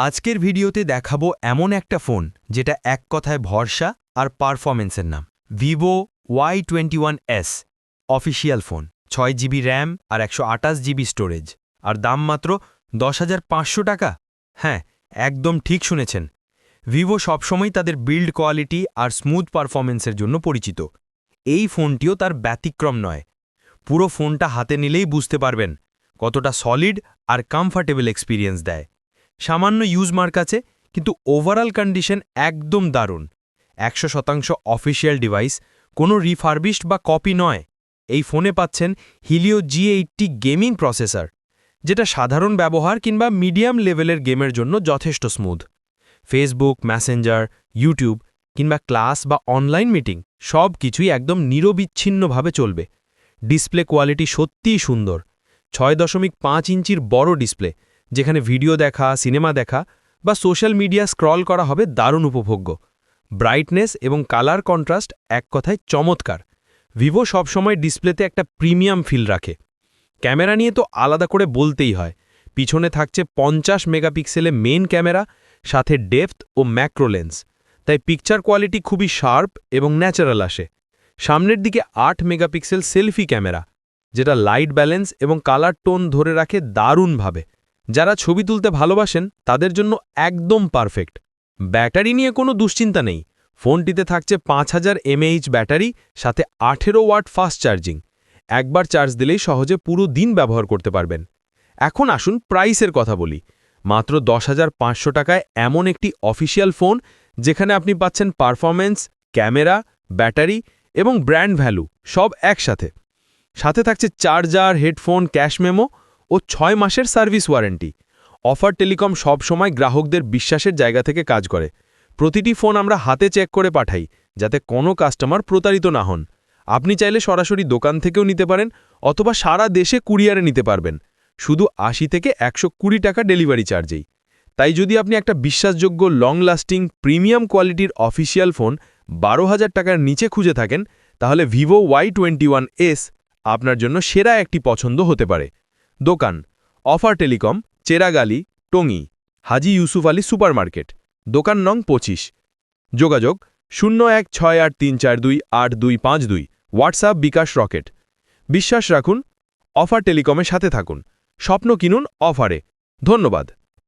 আজকের ভিডিওতে দেখাবো এমন একটা ফোন যেটা এক কথায় ভরসা আর পারফরমেন্সের নাম Vivo Y21s official phone 6GB RAM আর 128GB স্টোরেজ আর দাম মাত্র 10,500 টাকা। হ্যাঁ, একদম ঠিক শুনেছেন। ভিভো সবসময় তাদের বিল্ড কোয়ালিটি আর স্মুথ পারফরমেন্সের জন্য পরিচিত। এই ফোনটিও তার ব্যতিক্রম নয়। পুরো ফোনটা হাতে নিলেই বুঝতে পারবেন কতটা সলিড আর কমফর্টেবল এক্সপিরিয়েন্স দেয়। সামান্য ইউজ মার্ক আছে, কিন্তু ওভারঅল কন্ডিশন একদম দারুণ। 100% অফিসিয়াল ডিভাইস, কোনো রিফারবিশড বা কপি নয়। এই ফোনে পাচ্ছেন হিলিও G80 গেমিং প্রসেসর, যেটা সাধারণ ব্যবহার কিংবা মিডিয়াম লেভেলের গেমের জন্য যথেষ্ট স্মুথ। ফেসবুক, মেসেঞ্জার, ইউটিউব কিংবা ক্লাস বা অনলাইন মিটিং সব কিছুই একদম নিরবিচ্ছিন্নভাবে চলবে। ডিসপ্লে কোয়ালিটি সত্যিই সুন্দর। 6.5 ইঞ্চির বড় ডিসপ্লে, যেখানে ভিডিও দেখা, সিনেমা দেখা বা সোশ্যাল মিডিয়া স্ক্রল করা হবে দারুণ উপভোগ্য। ব্রাইটনেস এবং কালার কন্ট্রাস্ট এক কথায় চমৎকার। ভিভো সবসময় ডিসপ্লেতে একটা প্রিমিয়াম ফিল রাখে। ক্যামেরা নিয়ে তো আলাদা করে বলতেই হয়। পিছনে থাকছে 50 মেগাপিক্সেলে মেইন ক্যামেরা, সাথে ডেপথ ও ম্যাক্রো লেন্স, তাই পিকচার কোয়ালিটি খুবই শার্প এবং ন্যাচারাল আসে। সামনের দিকে 8 মেগাপিক্সেল সেলফি ক্যামেরা, যেটা লাইট ব্যালেন্স এবং কালার টোন ধরে রাখে দারুণভাবে। যারা ছবি তুলতে ভালোবাসেন তাদের জন্য একদম পারফেক্ট। ব্যাটারি নিয়ে কোনো দুশ্চিন্তা নেই। ফোনটিতে থাকছে 5000 mAh ব্যাটারি, সাথে 18 ওয়াট ফাস্ট চার্জিং। একবার চার্জ দিলেই সহজে পুরো দিন ব্যবহার করতে পারবেন। এখন আসুন প্রাইসের কথা বলি। মাত্র 10,500 টাকায় এমন একটি অফিসিয়াল ফোন, যেখানে আপনি পাচ্ছেন পারফরমেন্স, ক্যামেরা, ব্যাটারি এবং ব্র্যান্ড ভ্যালু সব একসাথে। সাথে থাকছে চার্জার, হেডফোন, ক্যাশ মেমো ও 6 মাসের সার্ভিস ওয়ারেন্টি। অফার টেলিকম সবসময় গ্রাহকদের বিশ্বাসের জায়গা থেকে কাজ করে। প্রতিটি ফোন আমরা হাতে চেক করে পাঠাই, যাতে কোনো কাস্টমার প্রতারিত না হন। আপনি চাইলে সরাসরি দোকান থেকেও নিতে পারেন, অথবা সারা দেশে কুরিয়ারে নিতে পারবেন, শুধু 80 থেকে 120 টাকা ডেলিভারি চার্জেই। তাই যদি আপনি একটা বিশ্বাসযোগ্য, লং লাস্টিং, প্রিমিয়াম কোয়ালিটির অফিসিয়াল ফোন 12,000 টাকার নিচে খুঁজে থাকেন, তাহলে ভিভো Y21s আপনার জন্য সেরা একটি পছন্দ হতে পারে। দোকান: অফার টেলিকম, চেরাগালি, টঙ্গী, হাজি ইউসুফ আলী সুপারমার্কেট, দোকান নং 25। যোগাযোগ: 016834282552, হোয়াটসঅ্যাপ বিকাশ রকেট। বিশ্বাস রাখুন, অফার টেলিকমের সাথে থাকুন। স্বপ্ন কিনুন অফারে। ধন্যবাদ।